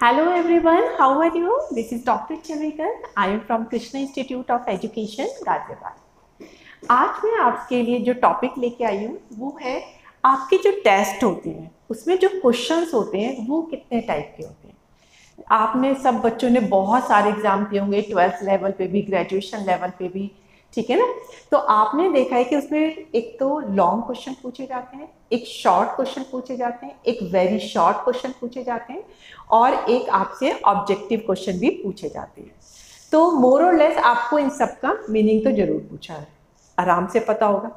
Hello everyone, how are you? This is Dr. Chavekar. I am from Krishna Institute of Education, Ghaziabad. आज मैं आपके लिए जो topic लेके आई हूँ वो है आपके जो टेस्ट होते हैं उसमें जो क्वेश्चंस होते हैं वो कितने टाइप के होते हैं। आपने सब बच्चों ने बहुत सारे एग्जाम दिए होंगे, 12th लेवल पे भी, ग्रेजुएशन लेवल पे भी, ठीक है ना। तो आपने देखा है कि उसमें एक तो लॉन्ग क्वेश्चन पूछे जाते हैं, एक शॉर्ट क्वेश्चन पूछे जाते हैं, एक वेरी शॉर्ट क्वेश्चन पूछे जाते हैं और एक आपसे ऑब्जेक्टिव क्वेश्चन भी पूछे जाते हैं। तो मोर और लेस आपको इन सब का मीनिंग तो जरूर पूछा है, आराम से पता होगा।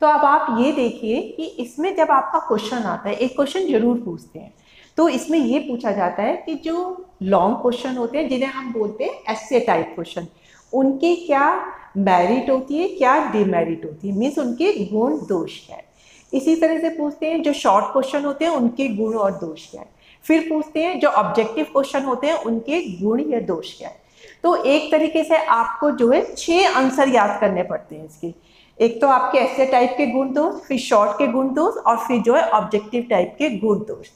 तो अब आप ये देखिए कि इसमें जब आपका क्वेश्चन आता है, एक क्वेश्चन जरूर पूछते हैं। तो इसमें ये पूछा जाता है कि जो लॉन्ग क्वेश्चन होते हैं जिन्हें हम बोलते हैं एस्से टाइप क्वेश्चन, उनके क्या मेरिट होती है, क्या डिमेरिट होती है, मीन्स उनके गुण दोष क्या है। इसी तरह से पूछते हैं जो शॉर्ट क्वेश्चन होते हैं उनके गुण और दोष क्या है। फिर पूछते हैं जो ऑब्जेक्टिव क्वेश्चन होते हैं उनके गुण या दोष क्या है। तो एक तरीके से आपको जो है 6 आंसर याद करने पड़ते हैं इसके। एक तो आपके एस्से टाइप के गुण दोष, फिर शॉर्ट के गुण दोष और फिर जो है ऑब्जेक्टिव टाइप के गुण दोष।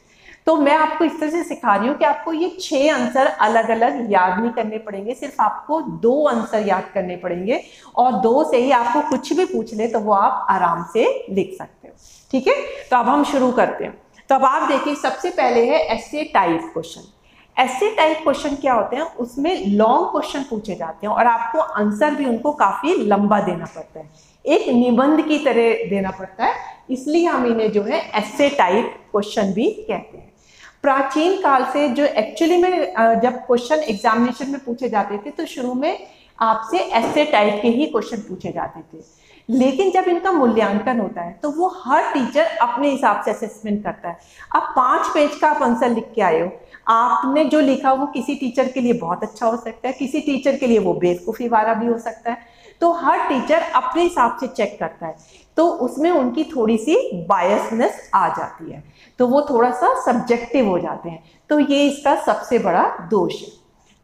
तो मैं आपको इस तरह से सिखा रही हूँ कि आपको ये 6 आंसर अलग अलग याद नहीं करने पड़ेंगे, सिर्फ आपको 2 आंसर याद करने पड़ेंगे और 2 से ही आपको कुछ भी पूछ ले तो वो आप आराम से लिख सकते हो। ठीक है, तो अब हम शुरू करते हैं। तो अब आप देखिए, सबसे पहले है एस्से टाइप क्वेश्चन। एस्से टाइप क्वेश्चन क्या होते हैं, उसमें लॉन्ग क्वेश्चन पूछे जाते हैं और आपको आंसर भी उनको काफी लंबा देना पड़ता है, एक निबंध की तरह देना पड़ता है, इसलिए हम इन्हें जो है एस्से टाइप क्वेश्चन भी कहते हैं। प्राचीन काल से जो एक्चुअली में जब क्वेश्चन एग्जामिनेशन में पूछे जाते थे तो शुरू में आपसे एस्से टाइप के ही क्वेश्चन पूछे जाते थे, लेकिन जब इनका मूल्यांकन होता है तो वो हर टीचर अपने हिसाब से असेसमेंट करता है। अब 5 पेज का आप आंसर लिख के आए हो, आपने जो लिखा वो किसी टीचर के लिए बहुत अच्छा हो सकता है, किसी टीचर के लिए वो बेवकूफ़ी वाला भी हो सकता है। तो हर टीचर अपने हिसाब से चेक करता है, तो उसमें उनकी थोड़ी सी बायसनेस आ जाती है, तो वो थोड़ा सा सब्जेक्टिव हो जाते हैं। तो ये इसका सबसे बड़ा दोष है।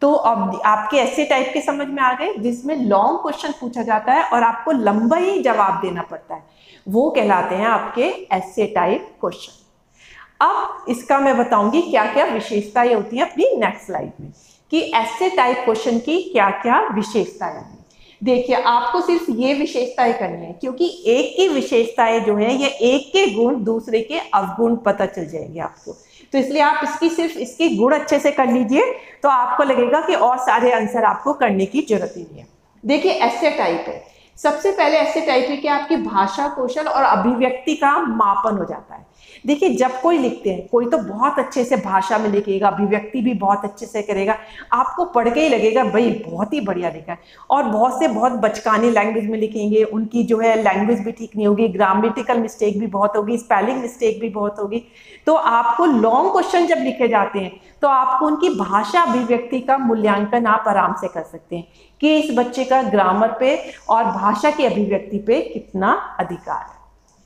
तो अब आपके एस्से टाइप के समझ में आ गए, जिसमें लॉन्ग क्वेश्चन पूछा जाता है और आपको लंबा ही जवाब देना पड़ता है, वो कहलाते हैं आपके एस्से टाइप क्वेश्चन। अब इसका मैं बताऊंगी क्या क्या विशेषताएं होती हैं अपनी नेक्स्ट स्लाइड में, कि एस्से टाइप क्वेश्चन की क्या क्या विशेषताएं हैं। देखिए, आपको सिर्फ ये विशेषताएं करनी है, क्योंकि एक की विशेषताएं जो है, ये एक के गुण दूसरे के अवगुण पता चल जाएंगे आपको। तो इसलिए आप सिर्फ इसके गुण अच्छे से कर लीजिए तो आपको लगेगा कि और सारे आंसर आपको करने की जरूरत ही नहीं है। देखिए, एस्से टाइप है, सबसे पहले एस्से टाइप है कि आपकी भाषा कौशल और अभिव्यक्ति का मापन हो जाता है। देखिए, जब कोई लिखते हैं, कोई तो बहुत अच्छे से भाषा में लिखेगा, अभिव्यक्ति भी बहुत अच्छे से करेगा, आपको पढ़ के ही लगेगा भाई बहुत ही बढ़िया लिखा है। और बहुत से बहुत बचकानी लैंग्वेज में लिखेंगे, उनकी जो है लैंग्वेज भी ठीक नहीं होगी, ग्रामेटिकल मिस्टेक भी बहुत होगी, स्पेलिंग मिस्टेक भी बहुत होगी। तो आपको लॉन्ग क्वेश्चन जब लिखे जाते हैं तो आपको उनकी भाषा अभिव्यक्ति का मूल्यांकन आप आराम से कर सकते हैं कि इस बच्चे का ग्रामर पे और भाषा की अभिव्यक्ति पे कितना अधिकार है।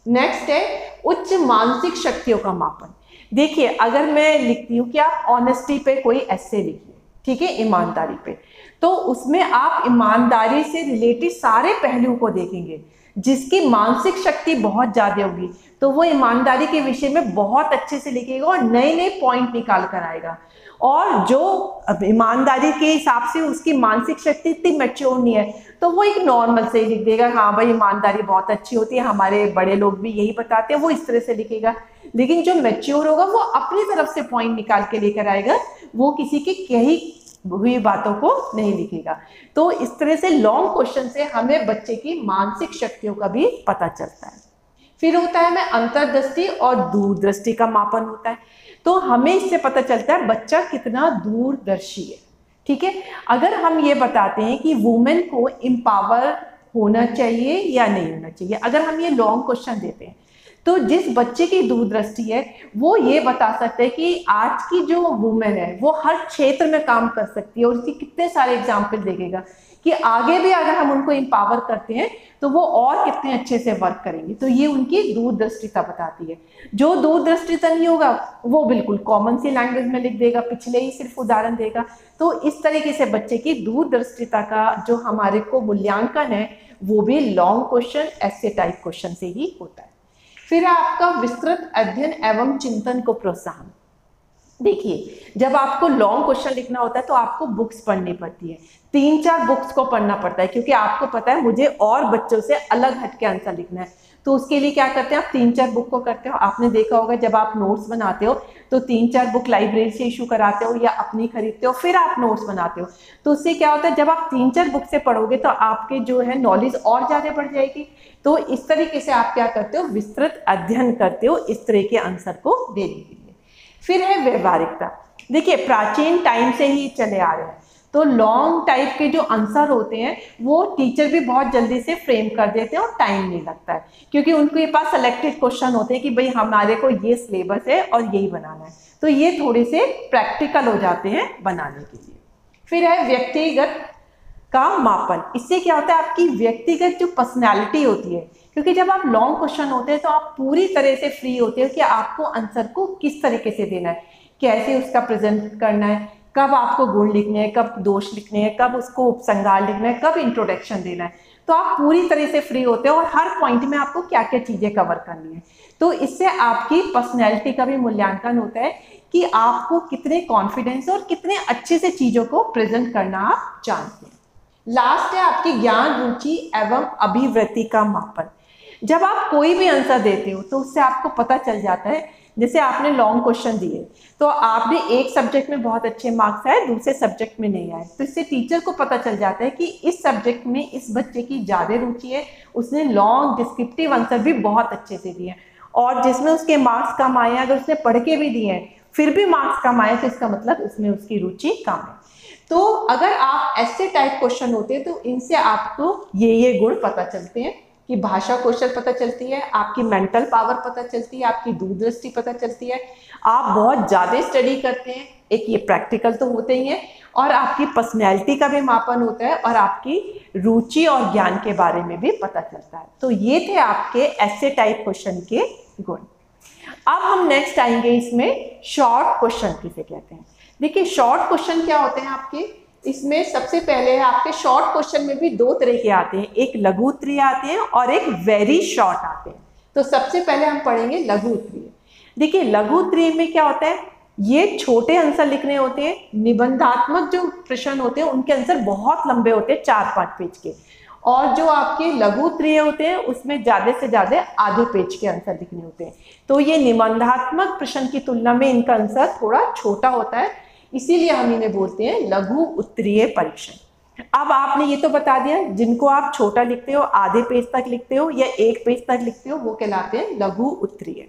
नेक्स्ट है उच्च मानसिक शक्तियों का मापन। देखिए, अगर मैं लिखती हूँ कि आप ऑनेस्टी पे कोई एस्से लिखिए, ठीक है, ईमानदारी पे, तो उसमें आप ईमानदारी से रिलेटेड सारे पहलुओं को देखेंगे। जिसकी मानसिक शक्ति बहुत ज्यादा होगी तो वो ईमानदारी के विषय में बहुत अच्छे से लिखेगा और नए नए पॉइंट निकाल कर आएगा। और जो ईमानदारी के हिसाब से उसकी मानसिक शक्ति इतनी मैच्योर नहीं है तो वो एक नॉर्मल से ही लिख देगा, हाँ भाई ईमानदारी बहुत अच्छी होती है, हमारे बड़े लोग भी यही बताते हैं, वो इस तरह से लिखेगा। लेकिन जो मैच्योर होगा वो अपनी तरफ से पॉइंट निकाल के लेकर आएगा, वो किसी की कही हुई बातों को नहीं लिखेगा। तो इस तरह से लॉन्ग क्वेश्चन से हमें बच्चे की मानसिक शक्तियों का भी पता चलता है। फिर होता है में अंतर्दृष्टि और दूरदृष्टि का मापन होता है। तो हमें इससे पता चलता है बच्चा कितना दूरदर्शी है। ठीक है, अगर हम ये बताते हैं कि वुमेन को एम्पावर होना चाहिए या नहीं होना चाहिए, अगर हम ये लॉन्ग क्वेश्चन देते हैं तो जिस बच्चे की दूरदृष्टि है वो ये बता सकते हैं कि आज की जो वुमेन है वो हर क्षेत्र में काम कर सकती है, और इसकी कितने सारे एग्जाम्पल देखेगा कि आगे भी अगर हम उनको एम्पावर करते हैं तो वो और कितने अच्छे से वर्क करेंगे। तो ये उनकी दूरदृष्टिता बताती है। जो दूरदृष्टिता नहीं होगा वो बिल्कुल कॉमन सी लैंग्वेज में लिख देगा, पिछले ही सिर्फ उदाहरण देगा। तो इस तरीके से बच्चे की दूरदृष्टिता का जो हमारे को मूल्यांकन है वो भी लॉन्ग क्वेश्चन एस्से टाइप क्वेश्चन से ही होता है। फिर आपका विस्तृत अध्ययन एवं चिंतन को प्रोत्साहन। देखिए, जब आपको लॉन्ग क्वेश्चन लिखना होता है तो आपको बुक्स पढ़नी पड़ती है, 3-4 बुक्स को पढ़ना पड़ता है, क्योंकि आपको पता है मुझे और बच्चों से अलग हट के आंसर लिखना है। तो उसके लिए क्या करते हैं, आप 3-4 बुक को करते हो। आपने देखा होगा जब आप नोट्स बनाते हो तो 3-4 बुक लाइब्रेरी से इशू कराते हो या अपनी खरीदते हो, फिर आप नोट्स बनाते हो। तो उससे क्या होता है, जब आप 3-4 बुक से पढ़ोगे तो आपके जो है नॉलेज और ज़्यादा बढ़ जाएगी। तो इस तरीके से आप क्या करते हो, विस्तृत अध्ययन करते हो इस तरह के आंसर को देने के लिए। फिर है व्यवहारिकता। देखिए, प्राचीन टाइम से ही चले आ रहे हैं, तो लॉन्ग टाइप के जो आंसर होते हैं वो टीचर भी बहुत जल्दी से फ्रेम कर देते हैं और टाइम नहीं लगता है, क्योंकि उनके पास सेलेक्टेड क्वेश्चन होते हैं कि भाई हमारे को ये सिलेबस है और यही बनाना है, तो ये थोड़े से प्रैक्टिकल हो जाते हैं बनाने के लिए। फिर है व्यक्तिगत का मापन। इससे क्या होता है, आपकी व्यक्तिगत जो पर्सनैलिटी होती है, क्योंकि जब आप लॉन्ग क्वेश्चन होते हैं तो आप पूरी तरह से फ्री होते हो कि आपको आंसर को किस तरीके से देना है, कैसे उसका प्रेजेंट करना है, कब आपको गुण लिखने हैं, कब दोष लिखने हैं, कब उसको उपसंहार लिखना है, कब इंट्रोडक्शन देना है। तो आप पूरी तरह से फ्री होते हो और हर पॉइंट में आपको क्या क्या चीजें कवर करनी है। तो इससे आपकी पर्सनैलिटी का भी मूल्यांकन होता है कि आपको कितने कॉन्फिडेंस और कितने अच्छे से चीजों को प्रेजेंट करना आप जानते हैं। लास्ट है आपकी ज्ञान, रुचि एवं अभिवृत्ति का मापन। जब आप कोई भी आंसर देते हो तो उससे आपको पता चल जाता है, जैसे आपने लॉन्ग क्वेश्चन दिए तो आपने एक सब्जेक्ट में बहुत अच्छे मार्क्स आए, दूसरे सब्जेक्ट में नहीं आए, तो इससे टीचर को पता चल जाता है कि इस सब्जेक्ट में इस बच्चे की ज़्यादा रुचि है, उसने लॉन्ग डिस्क्रिप्टिव आंसर भी बहुत अच्छे से दिए, और जिसमें उसके मार्क्स कम आए, अगर उसने पढ़ के भी दिए हैं फिर भी मार्क्स कम आए, तो इसका मतलब उसमें उसकी रुचि कम है। तो अगर आप ऐसे टाइप क्वेश्चन होते हैं तो इनसे आपको ये गुण पता चलते हैं कि भाषा कौशल पता चलती है, आपकी मेंटल पावर पता चलती है, आपकी दूरदृष्टि पता चलती है, आप बहुत ज़्यादा स्टडी करते हैं, एक ये प्रैक्टिकल तो होते ही है, और आपकी पर्सनैलिटी का भी मापन होता है और आपकी रुचि और ज्ञान के बारे में भी पता चलता है। तो ये थे आपके ऐसे टाइप क्वेश्चन के गुण। अब हम नेक्स्ट आएंगे इसमें शॉर्ट क्वेश्चन किसे कहते हैं। देखिए, शॉर्ट क्वेश्चन क्या होते हैं आपके, इसमें सबसे पहले आपके शॉर्ट क्वेश्चन में भी 2 तरह के आते हैं, एक लघु उत्तरीय आते हैं और एक वेरी शॉर्ट आते हैं। तो सबसे पहले हम पढ़ेंगे लघु उत्तरीय। देखिए, लघु उत्तरीय में क्या होता है, ये छोटे आंसर लिखने होते हैं, निबंधात्मक जो प्रश्न होते हैं उनके आंसर बहुत लंबे होते हैं, 4-5 पेज के, और जो आपके लघु उत्तरीय होते हैं उसमें ज़्यादा से ज़्यादा आधे पेज के आंसर लिखने होते हैं। तो ये निबंधात्मक प्रश्न की तुलना में इनका आंसर थोड़ा छोटा होता है, इसीलिए हम इन्हें बोलते हैं लघु उत्तरीय परीक्षण। अब आपने ये तो बता दिया, जिनको आप छोटा लिखते हो, आधे पेज तक लिखते हो या 1 पेज तक लिखते हो, वो कहलाते हैं लघु उत्तरीय।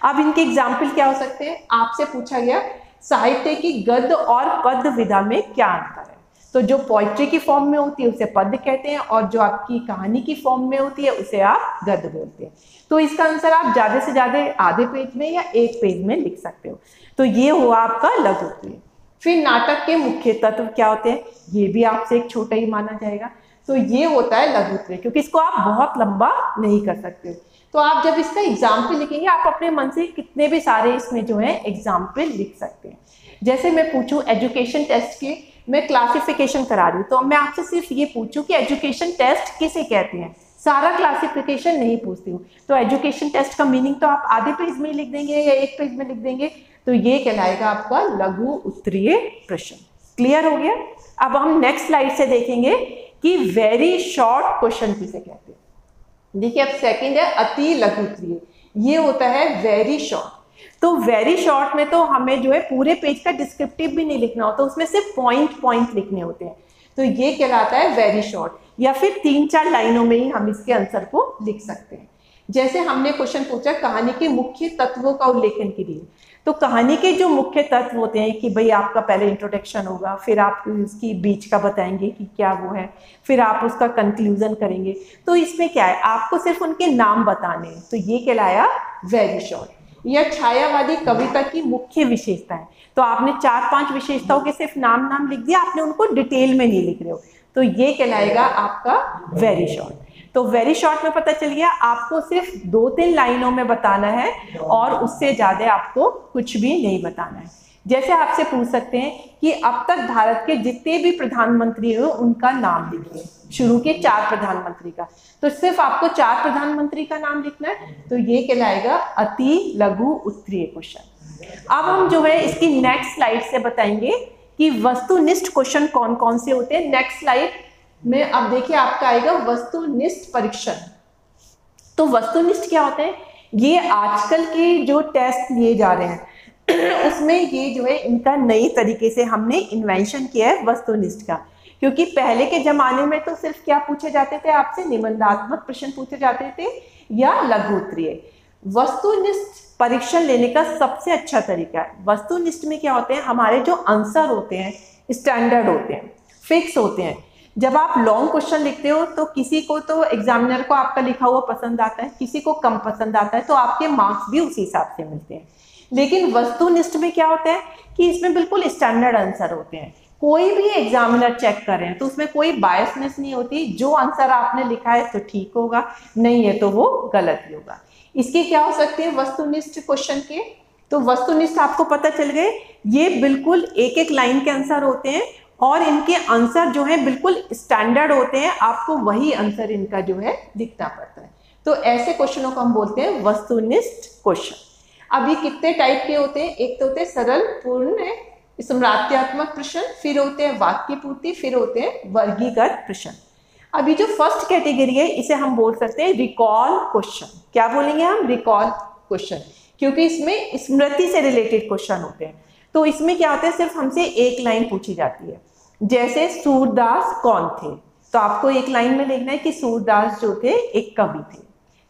अब इनके एग्जाम्पल क्या हो सकते हैं, आपसे पूछा गया साहित्य की गद्य और पद्य विधा में क्या अंतर है। तो जो पोइट्री की फॉर्म में होती है उसे पद्य कहते हैं, और जो आपकी कहानी की फॉर्म में होती है उसे आप गद्य बोलते हैं। तो इसका आंसर आप ज़्यादा से ज़्यादा आधे पेज में या 1 पेज में लिख सकते हो। तो ये हुआ आपका लघु उत्तरीय। फिर नाटक के मुख्य तत्व क्या होते हैं, ये भी आपसे एक छोटा ही माना जाएगा। तो ये होता है लघु उत्तरीय, क्योंकि इसको आप बहुत लंबा नहीं कर सकते। तो आप जब इसका एग्जाम्पल लिखेंगे, आप अपने मन से कितने भी सारे इसमें जो है एग्जाम्पल लिख सकते हैं। जैसे मैं पूछूं एजुकेशन टेस्ट के, मैं क्लासिफिकेशन करा रही हूँ, तो मैं आपसे सिर्फ ये पूछूं कि एजुकेशन टेस्ट किसे कहते हैं, सारा क्लासिफिकेशन नहीं पूछती हूँ। तो एजुकेशन टेस्ट का मीनिंग तो आप आधे पेज में लिख देंगे या 1 पेज में लिख देंगे, तो ये कहलाएगा आपका लघु उत्तरीय प्रश्न। क्लियर हो गया। अब हम नेक्स्ट स्लाइड से देखेंगे कि वेरी शॉर्ट क्वेश्चन किसे कहते हैं। देखिए, अब सेकंड है अति लघु उत्तरीय, ये होता है वेरी शॉर्ट। तो वेरी शॉर्ट में तो हमें जो है पूरे पेज का डिस्क्रिप्टिव भी नहीं लिखना होता, उसमें सिर्फ पॉइंट लिखने होते हैं, तो ये कहलाता है वेरी शॉर्ट। या फिर 3-4 लाइनों में ही हम इसके आंसर को लिख सकते हैं। जैसे हमने क्वेश्चन पूछा कहानी के मुख्य तत्वों का उल्लेखन कीजिए, तो कहानी के जो मुख्य तत्व होते हैं कि भाई आपका पहले इंट्रोडक्शन होगा, फिर आप उसकी बीच का बताएंगे कि क्या वो है, फिर आप उसका कंक्लूजन करेंगे। तो इसमें क्या है, आपको सिर्फ उनके नाम बताने हैं, तो ये कहलाया वेरी शॉर्ट। या छायावादी कविता की मुख्य विशेषताएं, तो आपने 4-5 विशेषताओं के सिर्फ नाम लिख दिया, आपने उनको डिटेल में नहीं लिख रहे हो, तो ये कहलाएगा आपका वेरी शॉर्ट। तो वेरी शॉर्ट में पता चल गया आपको सिर्फ 2-3 लाइनों में बताना है और उससे ज्यादा आपको कुछ भी नहीं बताना है। जैसे आपसे पूछ सकते हैं कि अब तक भारत के जितने भी प्रधानमंत्री हो उनका नाम लिखिए, शुरू के 4 प्रधानमंत्री का। तो सिर्फ आपको 4 प्रधानमंत्री का नाम लिखना है, तो ये कहलाएगा अति लघु उत्तरीय क्वेश्चन। अब हम जो है इसकी नेक्स्ट स्लाइड से बताएंगे कि वस्तुनिष्ठ क्वेश्चन कौन कौन से होते हैं। नेक्स्ट स्लाइड में अब देखिए आपका आएगा वस्तुनिष्ठ परीक्षण। तो वस्तुनिष्ठ क्या होते हैं, ये आजकल के जो टेस्ट लिए जा रहे हैं उसमें ये जो है इनका नई तरीके से हमने इन्वेंशन किया है वस्तुनिष्ठ का। क्योंकि पहले के जमाने में तो सिर्फ क्या पूछे जाते थे आपसे, निबंधात्मक प्रश्न पूछे जाते थे या लघु उत्तरीय। वस्तुनिष्ठ परीक्षण लेने का सबसे अच्छा तरीका है, वस्तुनिष्ठ में क्या होते हैं, हमारे जो आंसर होते हैं स्टैंडर्ड होते हैं, फिक्स होते हैं। जब आप लॉन्ग क्वेश्चन लिखते हो तो किसी को तो एग्जामिनर को आपका लिखा हुआ पसंद आता है, किसी को कम पसंद आता है, तो आपके मार्क्स भी उसी हिसाब से मिलते हैं। लेकिन वस्तुनिष्ठ में क्या होता है कि इसमें बिल्कुल स्टैंडर्ड आंसर होते हैं, कोई भी एग्जामिनर चेक कर रहे हैं तो उसमें कोई बायसनेस नहीं होती, जो आंसर आपने लिखा है तो ठीक होगा, नहीं है तो वो गलत ही होगा। इसके क्या हो सकते हैं वस्तुनिष्ठ क्वेश्चन के, तो वस्तुनिष्ठ आपको पता चल गए, ये बिल्कुल एक एक लाइन के आंसर होते हैं और इनके आंसर जो है बिल्कुल स्टैंडर्ड होते हैं, आपको वही आंसर इनका जो है लिखना पड़ता है। तो ऐसे क्वेश्चनों को हम बोलते हैं वस्तुनिष्ठ क्वेश्चन। अब ये कितने टाइप के होते हैं, एक तो होते हैं सरल पूर्ण स्मृत्यात्मक प्रश्न, फिर होते हैं वाक्य पूर्ति, फिर होते हैं वर्गीकृत प्रश्न। अभी जो फर्स्ट कैटेगरी है इसे हम बोल सकते हैं रिकॉल क्वेश्चन। क्या बोलेंगे हम, रिकॉल क्वेश्चन, क्योंकि इसमें स्मृति से रिलेटेड क्वेश्चन होते हैं। तो इसमें क्या होता है, सिर्फ हमसे एक लाइन पूछी जाती है, जैसे सूरदास कौन थे, तो आपको एक लाइन में लिखना है कि सूरदास जो थे एक कवि थे,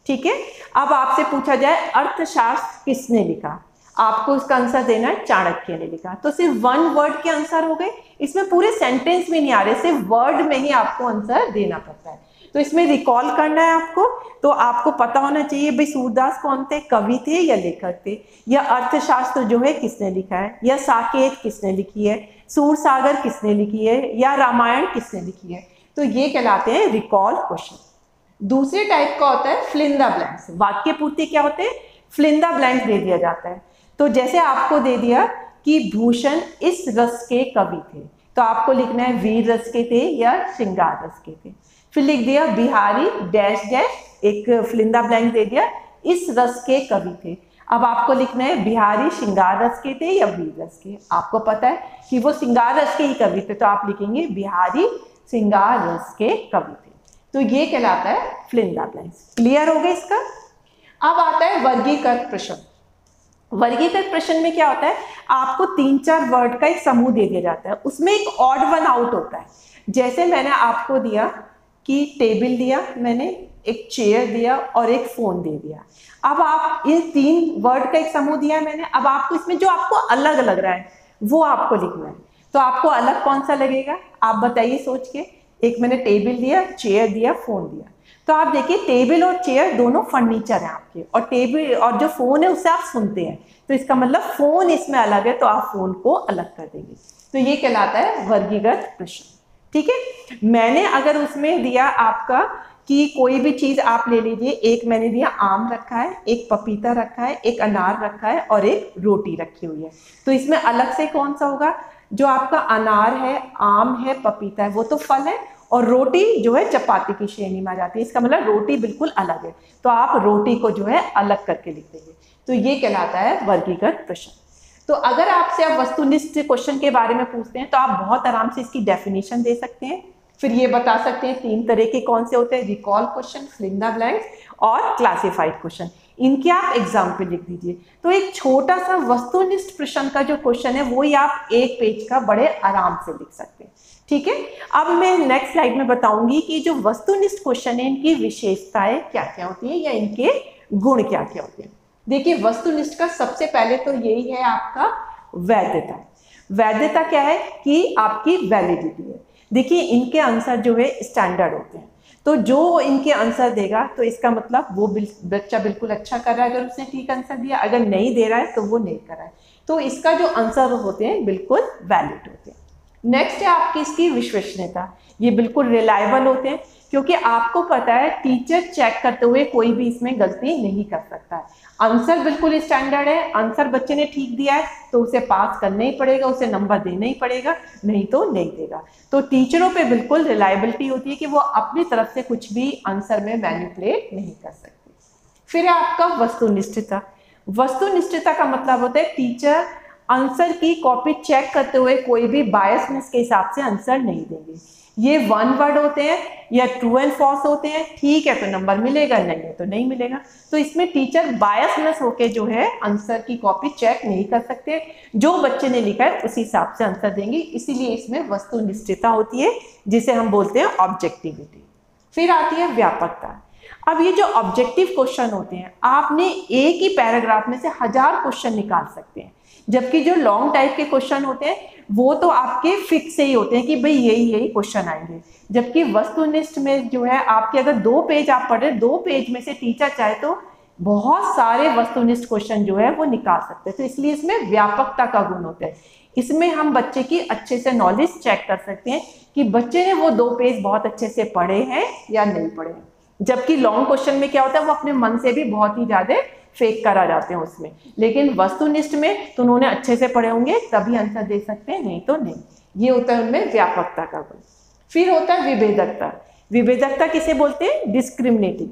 ठीक है। अब आपसे पूछा जाए अर्थशास्त्र किसने लिखा, आपको उसका आंसर देना है चाणक्य ने लिखा। तो सिर्फ 1 वर्ड के आंसर हो गए, इसमें पूरे सेंटेंस में नहीं आ रहे, सिर्फ वर्ड में ही आपको आंसर देना पड़ता है। तो इसमें रिकॉल करना है आपको, तो आपको पता होना चाहिए भाई सूरदास कौन थे, कवि थे या लेखक थे, या अर्थशास्त्र जो है किसने लिखा है, या साकेत किसने लिखी है, सूरसागर किसने लिखी है, या रामायण किसने लिखी है। तो ये कहलाते हैं रिकॉल क्वेश्चन। दूसरे टाइप का होता है फिल इन द ब्लैंक्स। वाक्य पूर्ति क्या होते हैं, फिल इन द ब्लैंक्स दे दिया जाता है। तो जैसे आपको दे दिया कि भूषण इस रस के कवि थे, तो आपको लिखना है वीर रस के थे या श्रृंगार रस के थे। फिर लिख दिया बिहारी डैश डैश, एक फिल इन द ब्लैंक दे दिया, इस रस के कवि थे। अब आपको लिखना है बिहारी श्रृंगार रस के थे या वीर रस के। आपको पता है कि वो श्रृंगार रस के ही कवि थे, तो आप लिखेंगे बिहारी श्रृंगार रस के कवि थे। तो ये कहलाता है fill in the blanks. Clear हो गया इसका। अब आता है वर्गीकृत प्रश्न। वर्गीकृत प्रश्न में क्या होता है, आपको 3-4 वर्ड का एक समूह दे दिया जाता है, उसमें एक ऑड वन आउट होता है। जैसे मैंने आपको दिया कि टेबल दिया, मैंने एक चेयर दिया और एक फोन दे दिया। अब आप इन 3 वर्ड का एक समूह दिया है मैंने, अब आपको इसमें जो आपको अलग लग रहा है वो आपको लिखना है। तो आपको अलग कौन सा लगेगा, आप बताइए सोच के। एक मैंने टेबल दिया, चेयर दिया, फोन दिया, तो आप देखिए टेबल और चेयर दोनों फर्नीचर हैं आपके, और टेबल और जो फोन है उससे आप सुनते हैं, तो इसका मतलब फोन इसमें अलग है, तो आप फोन को अलग कर देंगे। तो ये कहलाता है वर्गीकृत प्रश्न, ठीक है। मैंने अगर उसमें दिया आपका कि कोई भी चीज आप ले लीजिए, एक मैंने दिया आम रखा है, एक पपीता रखा है, एक अनार रखा है और एक रोटी रखी हुई है, तो इसमें अलग से कौन सा होगा, जो आपका अनार है, आम है, पपीता है, वो तो फल है, और रोटी जो है चपाती की श्रेणी में आ जाती है, इसका मतलब रोटी बिल्कुल अलग है, तो आप रोटी को जो है अलग करके लिख देंगे। तो ये कहलाता है वर्गीकृत प्रश्न। तो अगर आपसे आप वस्तुनिष्ठ क्वेश्चन के बारे में पूछते हैं तो आप बहुत आराम से इसकी डेफिनेशन दे सकते हैं, फिर ये बता सकते हैं 3 तरह के कौन से होते हैं, recall question, fill in the blanks और क्लासिफाइड क्वेश्चन। इनके आप एग्जाम्पल लिख दीजिए। तो एक छोटा सा वस्तुनिष्ठ प्रश्न का जो क्वेश्चन है वो ही आप 1 पेज का बड़े आराम से लिख सकते हैं, ठीक है। अब मैं नेक्स्ट स्लाइड में बताऊंगी कि जो वस्तुनिष्ठ क्वेश्चन है इनकी विशेषताएं क्या क्या होती है या इनके गुण क्या क्या होते हैं। देखिए वस्तुनिष्ठ का सबसे पहले तो यही है आपका वैधता। वैधता क्या है कि आपकी वैलिडिटी है। देखिए इनके आंसर जो है स्टैंडर्ड होते हैं, तो जो इनके आंसर देगा तो इसका मतलब वो बच्चा बिल्कुल अच्छा कर रहा है अगर उसने ठीक आंसर दिया, अगर नहीं दे रहा है तो वो नहीं कर रहा है, तो इसका जो आंसर होते हैं बिल्कुल वैलिड होते हैं। नेक्स्ट है आपकी इसकी विश्वसनीयता। ये बिल्कुल रिलायबल होते हैं क्योंकि आपको पता है टीचर चेक करते हुए कोई भी इसमें गलती नहीं कर सकता है। आंसर बिल्कुल स्टैंडर्ड है, आंसर बच्चे ने ठीक दिया है तो उसे पास करना ही पड़ेगा, उसे नंबर देना ही पड़ेगा, नहीं तो नहीं देगा। तो टीचरों पे बिल्कुल रिलायबिलिटी होती है कि वो अपनी तरफ से कुछ भी आंसर में मैनिपुलेट नहीं कर सकते। फिर है आपका वस्तुनिष्ठता। वस्तुनिष्ठता का मतलब होता है टीचर आंसर की कॉपी चेक करते हुए कोई भी बायसनेस के हिसाब से आंसर नहीं देंगे। ये वन वर्ड होते हैं या ट्रू एंड फॉल्स होते हैं, ठीक है तो नंबर मिलेगा, नहीं है तो नहीं मिलेगा। तो इसमें टीचर बायसनेस होके जो है आंसर की कॉपी चेक नहीं कर सकते, जो बच्चे ने लिखा है उसी हिसाब से आंसर देंगे, इसीलिए इसमें वस्तुनिष्ठता होती है जिसे हम बोलते हैं ऑब्जेक्टिविटी। फिर आती है व्यापकता। अब ये जो ऑब्जेक्टिव क्वेश्चन होते हैं, आपने एक ही पैराग्राफ में से 1000 क्वेश्चन निकाल सकते हैं, जबकि जो लॉन्ग टाइप के क्वेश्चन होते हैं वो तो आपके फिक्स से ही होते हैं कि भाई यही क्वेश्चन आएंगे। जबकि वस्तुनिष्ठ में जो है आपके अगर 2 पेज आप पढ़ रहे, 2 पेज में से टीचर चाहे तो बहुत सारे वस्तुनिष्ठ क्वेश्चन जो है वो निकाल सकते हैं। तो इसलिए इसमें व्यापकता का गुण होता है। इसमें हम बच्चे की अच्छे से नॉलेज चेक कर सकते हैं कि बच्चे ने वो 2 पेज बहुत अच्छे से पढ़े हैं या नहीं पढ़े हैं। जबकि लॉन्ग क्वेश्चन में क्या होता है, वो अपने मन से भी बहुत ही ज्यादा फेक करा जाते हैं उसमें, लेकिन वस्तुनिष्ठ में तो उन्होंने अच्छे से पढ़े होंगे तभी आंसर दे सकते हैं, नहीं तो नहीं। ये होता है उनमें व्यापकता का गुण। फिर होता है विभेदकता। विभेदकता किसे बोलते हैं? डिस्क्रिमिनेटिंग।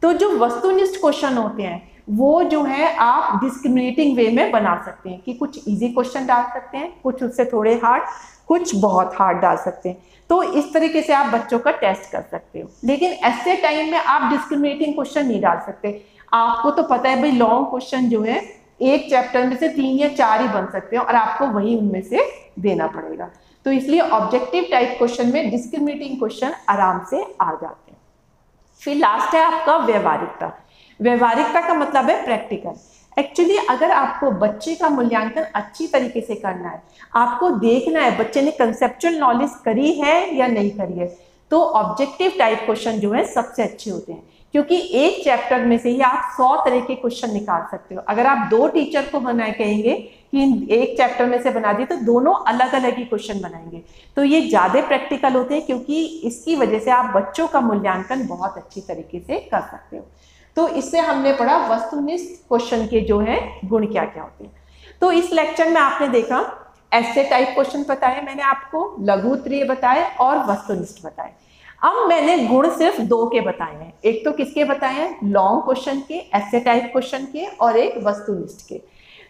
तो जो वस्तुनिष्ठ क्वेश्चन होते हैं वो जो है आप डिस्क्रिमिनेटिंग वे में बना सकते हैं कि कुछ इजी क्वेश्चन डाल सकते हैं, कुछ उससे थोड़े हार्ड, कुछ बहुत हार्ड डाल सकते हैं। तो इस तरीके से आप बच्चों का टेस्ट कर सकते हो। लेकिन ऐसे टाइम में आप डिस्क्रिमिनेटिंग क्वेश्चन नहीं डाल सकते। आपको तो पता है भाई लॉन्ग क्वेश्चन जो है एक चैप्टर में से 3 या 4 ही बन सकते हैं और आपको वही उनमें से देना पड़ेगा। तो इसलिए ऑब्जेक्टिव टाइप क्वेश्चन में डिस्क्रिमिनेटिंग क्वेश्चन आराम से आ जाते हैं। फिर लास्ट है आपका व्यवहारिकता। व्यवहारिकता का मतलब है प्रैक्टिकल। एक्चुअली अगर आपको बच्चे का मूल्यांकन अच्छी तरीके से करना है, आपको देखना है बच्चे ने कंसेप्चुअल नॉलेज करी है या नहीं करी है, तो ऑब्जेक्टिव टाइप क्वेश्चन जो है सबसे अच्छे होते हैं, क्योंकि एक चैप्टर में से ही आप 100 तरह के क्वेश्चन निकाल सकते हो। अगर आप 2 टीचर को बनाए कहेंगे कि एक चैप्टर में से बना दिए तो दोनों अलग अलग ही क्वेश्चन बनाएंगे। तो ये ज्यादा प्रैक्टिकल होते हैं, क्योंकि इसकी वजह से आप बच्चों का मूल्यांकन बहुत अच्छी तरीके से कर सकते हो। तो इससे हमने पढ़ा वस्तुनिष्ठ क्वेश्चन के जो है गुण क्या क्या होते हैं। तो इस लेक्चर में आपने देखा ऐसे टाइप क्वेश्चन बताए मैंने आपको, लघु उत्तरीय बताए और वस्तुनिष्ठ बताए। अब मैंने गुण सिर्फ 2 के बताए हैं। एक तो किसके बताए हैं? लॉन्ग क्वेश्चन के, ऐसे टाइप क्वेश्चन के, और एक वस्तुनिष्ठ के।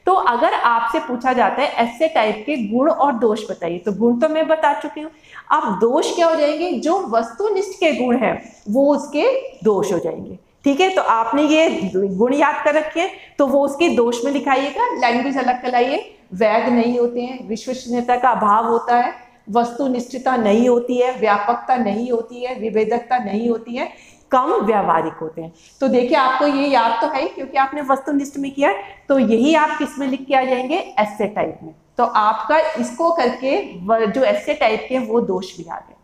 तो अगर आपसे पूछा जाता है ऐसे टाइप के गुण और दोष बताइए, तो गुण तो मैं बता चुकी हूँ। अब दोष क्या हो जाएंगे? जो वस्तुनिष्ठ के गुण है वो उसके दोष हो जाएंगे। ठीक है, तो आपने ये गुण याद कर रखे हैं तो वो उसके दोष में लिखाइएगा। लैंग्वेज अलग कराइए, वैध नहीं होते हैं, विश्वसनीयता का अभाव होता है, वस्तुनिष्ठता नहीं होती है, व्यापकता नहीं होती है, विभेदकता नहीं होती है, कम व्यवहारिक होते हैं। तो देखिए आपको ये याद तो है क्योंकि आपने वस्तुनिष्ठ में किया, तो यही आप किस में लिख के आ जाएंगे? ऐसे टाइप में। तो आपका इसको करके जो ऐसे टाइप के वो दोष भी आ गए।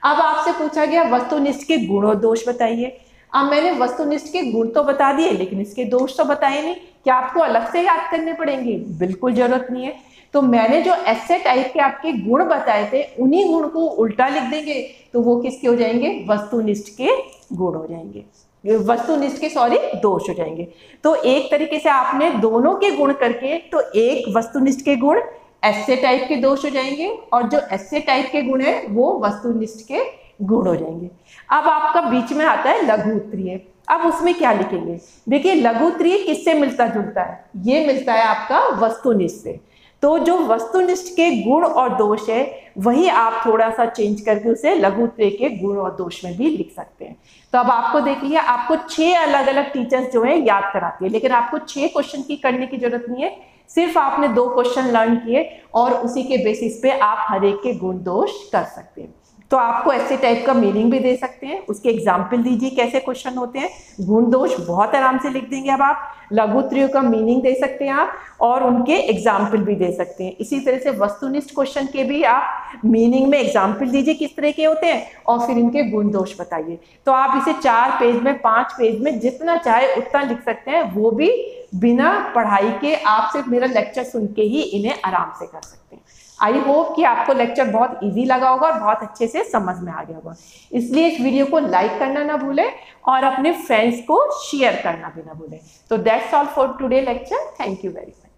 अब आपसे पूछा गया वस्तुनिष्ठ के गुण और दोष बताइए। अब मैंने वस्तुनिष्ठ के गुण तो बता दिए लेकिन इसके दोष तो बताए नहीं। क्या आपको अलग से याद करने पड़ेंगे? बिल्कुल जरूरत नहीं है। तो मैंने जो ऐसे टाइप के आपके गुण बताए थे उन्हीं गुण को उल्टा लिख देंगे तो वो किसके हो जाएंगे? वस्तुनिष्ठ के गुण हो जाएंगे, वस्तुनिष्ठ के दोष हो जाएंगे। तो एक तरीके से आपने दोनों के गुण करके, तो एक वस्तुनिष्ठ के गुण ऐसे टाइप के दोष हो जाएंगे और जो ऐसे टाइप के गुण है वो वस्तुनिष्ठ के गुण हो जाएंगे। अब आपका बीच में आता है लघु उत्तरीय। अब उसमें क्या लिखेंगे? देखिए लघु उत्तरीय किससे मिलता जुलता है? ये मिलता है आपका वस्तुनिष्ठ से। तो जो वस्तुनिष्ठ के गुण और दोष है वही आप थोड़ा सा चेंज करके उसे लघु उत्तरीय के गुण और दोष में भी लिख सकते हैं। तो अब आपको देख लिया, आपको 6 अलग अलग टीचर्स जो है याद कराती है, लेकिन आपको 6 क्वेश्चन की करने की जरूरत नहीं है। सिर्फ आपने 2 क्वेश्चन लर्न किए और उसी के बेसिस पे आप हर एक के गुण दोष कर सकते हैं। तो आपको ऐसे टाइप का मीनिंग भी दे सकते हैं, उसके एग्जाम्पल दीजिए कैसे क्वेश्चन होते हैं, गुण दोष बहुत आराम से लिख देंगे। अब आप लघु उत्तरीय का मीनिंग दे सकते हैं आप और उनके एग्जाम्पल भी दे सकते हैं। इसी तरह से वस्तुनिष्ठ क्वेश्चन के भी आप मीनिंग में एग्जाम्पल दीजिए किस तरह के होते हैं और फिर इनके गुण दोष बताइए। तो आप इसे 4 पेज में, 5 पेज में जितना चाहे उतना लिख सकते हैं, वो भी बिना पढ़ाई के। आप सिर्फ मेरा लेक्चर सुन के ही इन्हें आराम से कर सकते हैं। आई होप कि आपको लेक्चर बहुत इजी लगा होगा और बहुत अच्छे से समझ में आ गया होगा। इसलिए इस वीडियो को लाइक करना ना भूलें और अपने फ्रेंड्स को शेयर करना भी ना भूलें। तो that's all for today lecture. Thank you very much.